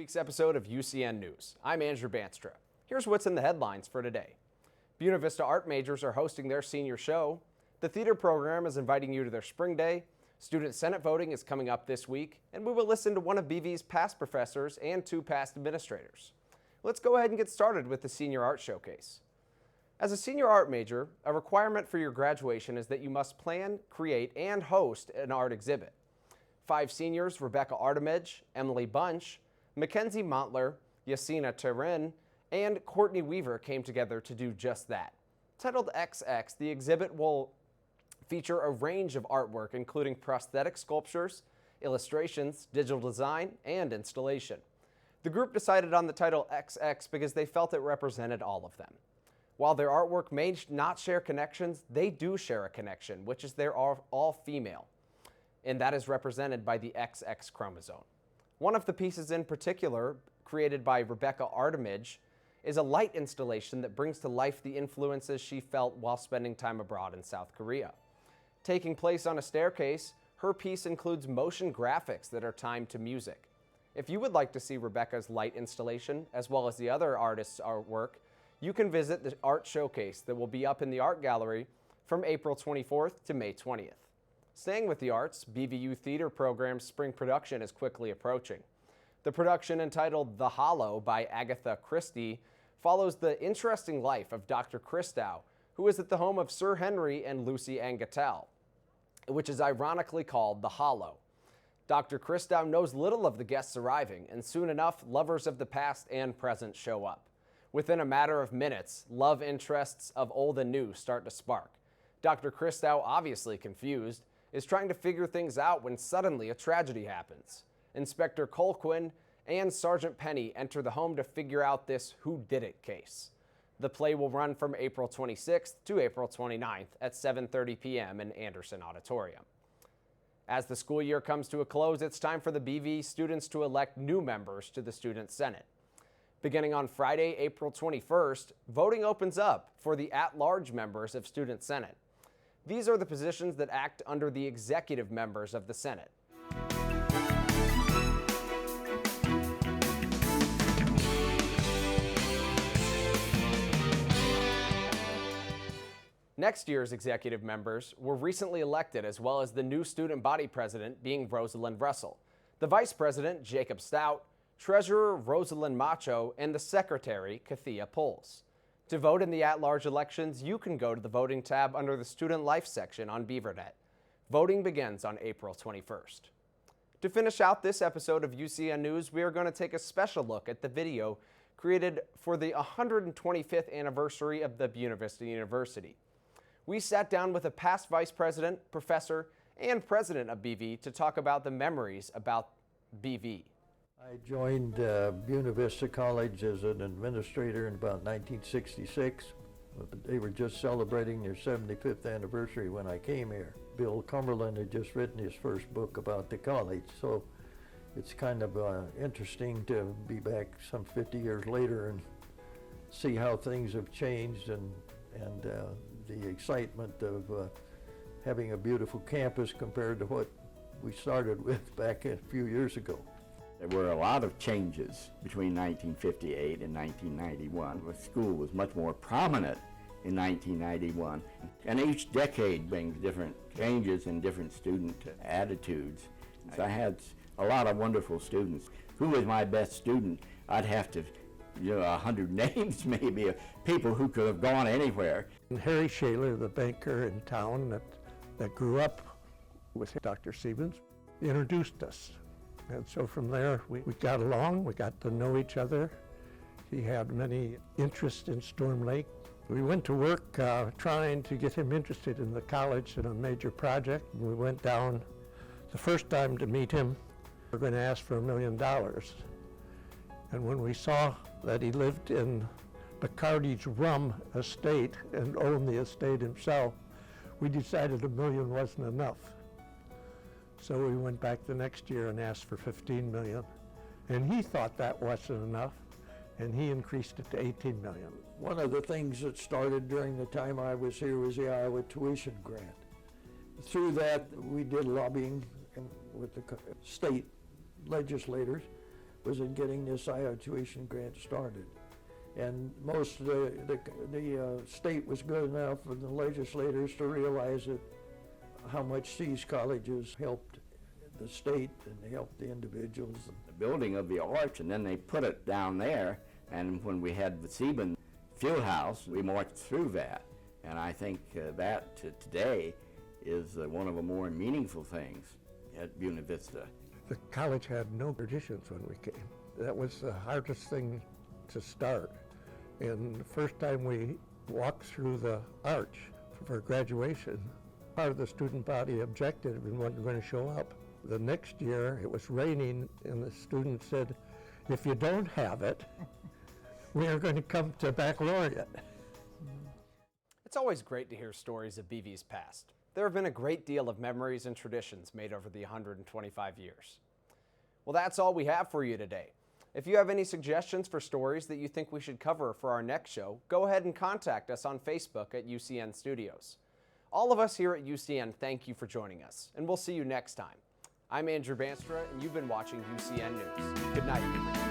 Week's episode of UCN News. I'm Andrew Banstra. Here's what's in the headlines for today. Buena Vista art majors are hosting their senior show. The theater program is inviting you to their spring day. Student Senate voting is coming up this week, and we will listen to one of BV's past professors and two past administrators. Let's go ahead and get started with the Senior Art Showcase. As a senior art major, a requirement for your graduation is that you must plan, create, and host an art exhibit. 5 seniors, Rebecca Artemidge, Emily Bunch, Mackenzie Montler, Yasina Terin, and Courtney Weaver came together to do just that. Titled XX, the exhibit will feature a range of artwork including prosthetic sculptures, illustrations, digital design, and installation. The group decided on the title XX because they felt it represented all of them. While their artwork may not share connections, they do share a connection, which is they're all female, and that is represented by the XX chromosome. One of the pieces in particular, created by Rebecca Artemidge, is a light installation that brings to life the influences she felt while spending time abroad in South Korea. Taking place on a staircase, her piece includes motion graphics that are timed to music. If you would like to see Rebecca's light installation, as well as the other artists' artwork, you can visit the art showcase that will be up in the art gallery from April 24th to May 20th. Staying with the arts, BVU Theater Program's spring production is quickly approaching. The production, entitled The Hollow by Agatha Christie, follows the interesting life of Dr. Christou, who is at the home of Sir Henry and Lucy Angatel, which is ironically called The Hollow. Dr. Christou knows little of the guests arriving, and soon enough, lovers of the past and present show up. Within a matter of minutes, love interests of old and new start to spark. Dr. Christou, obviously confused, is trying to figure things out when suddenly a tragedy happens. Inspector Colquhoun and Sergeant Penny enter the home to figure out this who-did-it case. The play will run from April 26th to April 29th at 7:30 p.m. in Anderson Auditorium. As the school year comes to a close, it's time for the BV students to elect new members to the Student Senate. Beginning on Friday, April 21st, voting opens up for the at-large members of Student Senate. These are the positions that act under the executive members of the Senate. Next year's executive members were recently elected, as well as the new student body president being Rosalind Russell, the vice president Jacob Stout, treasurer Rosalind Macho, and the secretary Kathia Pulls. To vote in the at-large elections, you can go to the voting tab under the Student Life section on BeaverNet. Voting begins on April 21st. To finish out this episode of UCN News, we are going to take a special look at the video created for the 125th anniversary of the Buena Vista University. We sat down with a past vice president, professor, and president of BV to talk about the memories about BV. I joined Buena Vista College as an administrator in about 1966. They were just celebrating their 75th anniversary when I came here. Bill Cumberland had just written his first book about the college, so it's kind of interesting to be back some 50 years later and see how things have changed and the excitement of having a beautiful campus compared to what we started with back a few years ago. There were a lot of changes between 1958 and 1991. The school was much more prominent in 1991, and each decade brings different changes and different student attitudes. So I had a lot of wonderful students. Who was my best student? I'd have to, 100 names maybe of people who could have gone anywhere. And Harry Shaler, the banker in town that grew up with Dr. Stevens, introduced us. And so from there, we got along, we got to know each other. He had many interests in Storm Lake. We went to work trying to get him interested in the college in a major project. We went down the first time to meet him. We were going to ask for $1 million. And when we saw that he lived in Bacardi's rum estate and owned the estate himself, we decided $1 million wasn't enough. So we went back the next year and asked for $15 million. And he thought that wasn't enough, and he increased it to $18 million. One of the things that started during the time I was here was the Iowa tuition grant. Through that, we did lobbying with the state legislators was in getting this IO tuition grant started. And most of the state was good enough for the legislators to realize that how much these colleges helped the state and they helped the individuals. The building of the arch, and then they put it down there, and when we had the Sieben field house, we marched through that. And I think that today is one of the more meaningful things at Buena Vista. The college had no traditions when we came. That was the hardest thing to start. And the first time we walked through the arch for graduation, part of the student body objected and wasn't going to show up. The next year, it was raining, and the students said, if you don't have it, we are going to come to baccalaureate. It's always great to hear stories of BV's past. There have been a great deal of memories and traditions made over the 125 years. Well, that's all we have for you today. If you have any suggestions for stories that you think we should cover for our next show, go ahead and contact us on Facebook at UCN Studios. All of us here at UCN thank you for joining us, and we'll see you next time. I'm Andrew Banstra, and you've been watching UCN News. Good night.